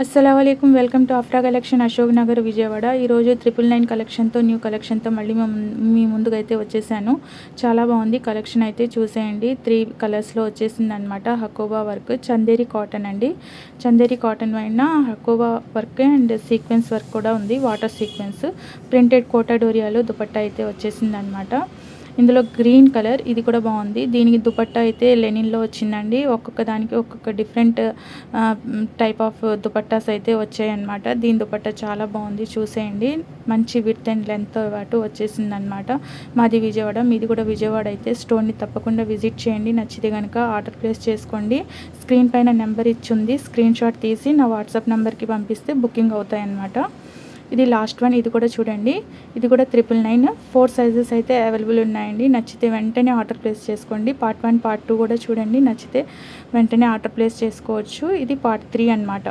అస్సలాముఅలైకుం welcome to Afra collection Ashok Nagar Vijayawada. ఈరోజు 999 కలెక్షన్తో new కలెక్షన్తో మళ్ళీ మీ ముందుకైతే వచ్చేసాను. చాలా బాగుంది కలెక్షన్ అయితే చూసేయండి. 3 కలర్స్లో వచ్చేసింది అనమాట. హకోబా వర్క్ చందేరి కాటన్ అండి. చందేరి కాటన్ పైన hakoba work and sequence work కూడా ఉంది. వాటర్ సీక్వెన్స్ ప్రింటెడ్ కోటా డోరియాలో దుపట్టా అయితే వచ్చేసింది అనమాట. ఇందులో గ్రీన్ కలర్ ఇది కూడా బాగుంది. దీనికి దుపట్టా అయితే లెనిన్లో వచ్చిందండి. ఒక్కొక్క దానికి ఒక్కొక్క డిఫరెంట్ టైప్ ఆఫ్ దుపట్టాస్ అయితే వచ్చాయన్నమాట. దీని దుపట్టా చాలా బాగుంది చూసేయండి. మంచి విడ్త్ అండ్ లెంత్ పాటు వచ్చేసింది అనమాట. మాది విజయవాడ, మీది కూడా విజయవాడ అయితే స్టోర్ని తప్పకుండా విజిట్ చేయండి. నచ్చితే కనుక ఆర్డర్ ప్లేస్ చేసుకోండి. స్క్రీన్ పైన నెంబర్ ఇచ్చింది, స్క్రీన్ షాట్ తీసి నా వాట్సాప్ నెంబర్కి పంపిస్తే బుకింగ్ అవుతాయి అన్నమాట. ఇది లాస్ట్ వన్. ఇది కూడా చూడండి. ఇది కూడా 999. 4 సైజెస్ అయితే అవైలబుల్ ఉన్నాయండి. నచ్చితే వెంటనే ఆర్డర్ ప్లేస్ చేసుకోండి. పార్ట్ 1 పార్ట్ 2 కూడా చూడండి. నచ్చితే వెంటనే ఆర్డర్ ప్లేస్ చేసుకోవచ్చు. ఇది పార్ట్ 3 అన్నమాట.